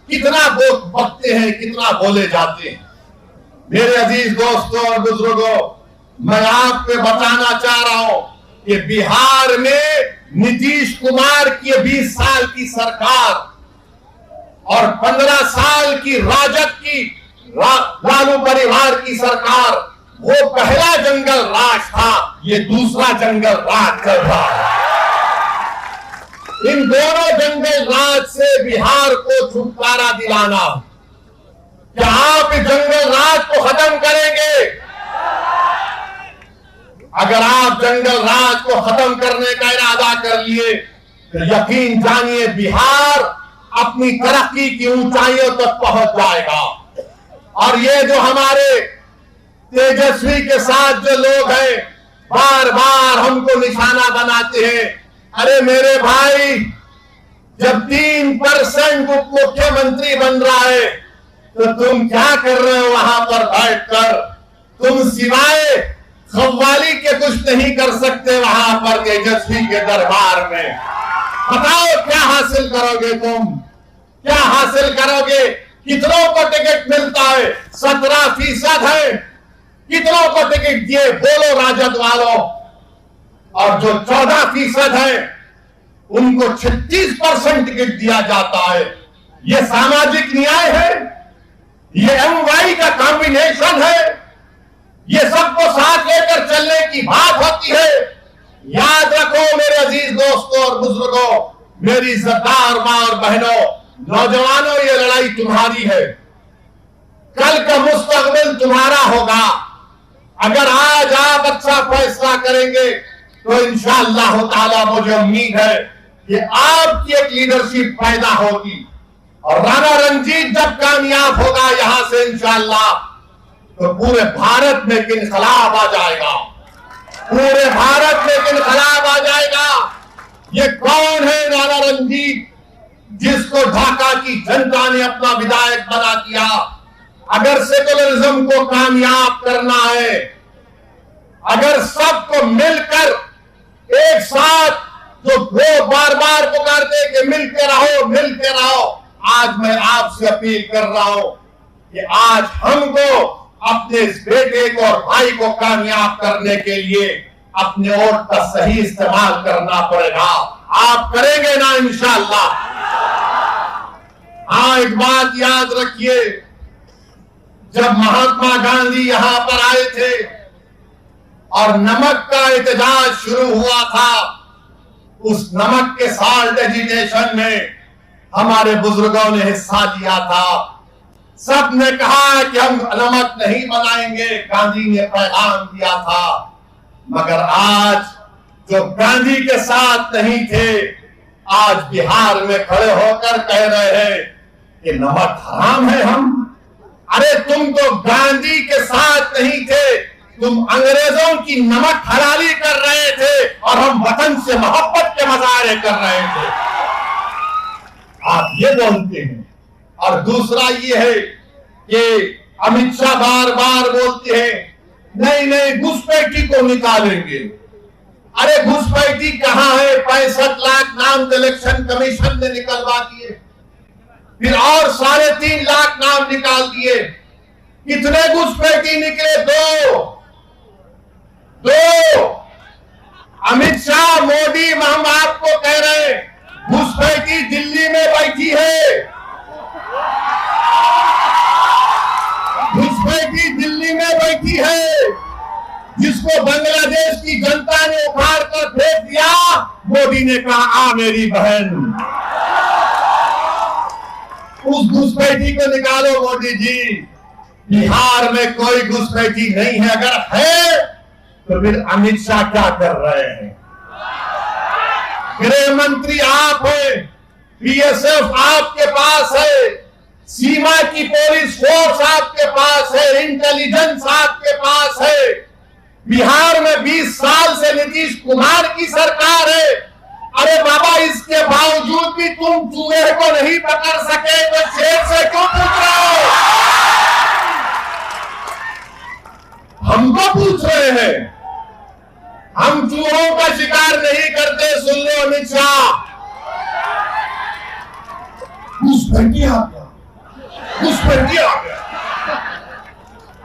कितना बकते हैं, कितना बोले जाते हैं। मेरे अजीज दोस्तों और बुजुर्गों, मैं आपको बताना चाह रहा हूं कि बिहार में नीतीश कुमार की 20 साल की सरकार और 15 साल की राजद की लालू परिवार की सरकार, वो पहला जंगल राज था, ये दूसरा जंगल राज चल रहा है। इन दोनों जंगल राज से बिहार को छुटकारा दिलाना। क्या आप इस जंगल राज को खत्म करेंगे? अगर आप जंगल राज को खत्म करने का इरादा कर लिए तो यकीन जानिए बिहार अपनी तरक्की की ऊंचाइयों तक पहुंच जाएगा। और ये जो हमारे तेजस्वी के साथ जो लोग हैं, बार बार हमको निशाना बनाते हैं। अरे मेरे भाई, जब 3% उप मुख्यमंत्री बन रहा है तो तुम क्या कर रहे हो वहां पर बैठकर? तुम सिवाय खव्वाली के कुछ नहीं कर सकते वहां पर तेजस्वी के दरबार में। बताओ क्या हासिल करोगे तुम? क्या हासिल करोगे? कितनों को टिकट मिलता है? 17% है। कितनों को टिकट दिए बोलो राजद वालों? और जो 14% है उनको 36% टिकट दिया जाता है। ये सामाजिक न्याय है? ये MY का कॉम्बिनेशन है? ये सबको साथ लेकर चलने की बात होती है? याद रखो मेरे अजीज दोस्तों और बुजुर्गों, मेरी इज्जतदार मां और बहनों, नौजवानों, ये लड़ाई तुम्हारी है। कल का मुस्तकबिल तुम्हारा होगा। अगर आज आप अच्छा फैसला करेंगे तो इंशाअल्लाह ताला मुझे उम्मीद है कि आपकी एक लीडरशिप पैदा होगी। और राणा रंजीत जब कामयाब होगा यहां से इंशाअल्लाह, तो पूरे भारत में इनकलाब आ जाएगा। पूरे भारत में इनकलाब आ जाएगा। ये कौन है राणा रंजीत, जिसको ढाका की जनता ने अपना विधायक बना दिया? अगर सेकुलरिज्म को कामयाब करना है, अगर सबको मिलकर एक साथ, जो लोग बार बार पुकारते कि मिलके रहो मिलके रहो, आज मैं आपसे अपील कर रहा हूं कि आज हमको अपने इस बेटे को और भाई को कामयाब करने के लिए अपने वोट का सही इस्तेमाल करना पड़ेगा। आप करेंगे ना इंशाअल्लाह? हाँ, एक बात याद रखिए, जब महात्मा गांधी यहां पर आए थे और नमक का एहतजाज शुरू हुआ था, उस नमक के साल्ट एजिटेशन में हमारे बुजुर्गों ने हिस्सा लिया था। सब ने कहा कि हम नमक नहीं बनाएंगे, गांधी ने पैगाम दिया था। मगर आज जो गांधी के साथ नहीं थे, आज बिहार में खड़े होकर कह रहे हैं कि नमक हराम है। हम, अरे तुम तो गांधी के साथ नहीं थे, तुम अंग्रेजों की नमक हलाली कर रहे थे और हम वतन से मोहब्बत के मजारे कर रहे थे। आप ये बोलते हैं। और दूसरा ये है कि अमित शाह बार बार बोलते हैं नहीं नहीं घुसपैठी को निकालेंगे। अरे घुसपैठी कहां है? 65 लाख नाम इलेक्शन कमीशन ने निकलवा दिए, फिर और 3.5 लाख नाम निकाल दिए। कितने घुसपैठी निकले? दो। अमित शाह, मोदी, हम आपको कह रहे हैं घुसपैठी दिल्ली में बैठी है। घुसपैठी दिल्ली में बैठी है, जिसको बांग्लादेश की जनता ने उखाड़ कर फेंक दिया। मोदी ने कहा आ मेरी बहन, उस घुसपैठी को निकालो मोदी जी। बिहार में कोई घुसपैठी नहीं है। अगर है तो फिर अमित शाह क्या कर रहे हैं? गृह मंत्री आप हैं, BSF आपके पास है, सीमा की पुलिस फोर्स आपके पास है, इंटेलिजेंस आपके पास है। बिहार में 20 साल से नीतीश कुमार की सरकार है। अरे बाबा, इसके बावजूद भी तुम चूहे को नहीं पकड़ सके तो शेर से क्यों पूछ रहे हो? हमको पूछ रहे हैं। हम चूहों का शिकार नहीं करते। सुन लो अमित शाह, घुसपैठी आ गया। घुसपैठी आ गया।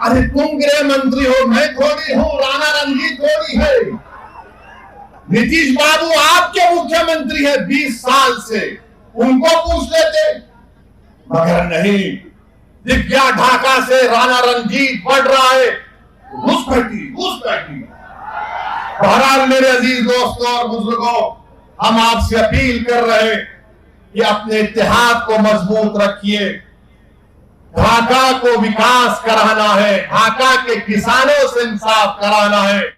अरे तुम गृह मंत्री हो, मैं थोड़ी हूं, राणा रणजीत थोड़ी है। नीतीश बाबू आपके मुख्यमंत्री है 20 साल से, उनको पूछ लेते, मगर नहीं। दिख गया ढाका से राणा रणजीत बढ़ रहा है, घुसपैठी घुसपैठी। बहरहाल मेरे अजीज दोस्तों और बुजुर्गों, हम आपसे अपील कर रहे हैं कि अपने इत्तेहाद को मजबूत रखिए। ढाका को विकास कराना है, ढाका के किसानों से इंसाफ कराना है।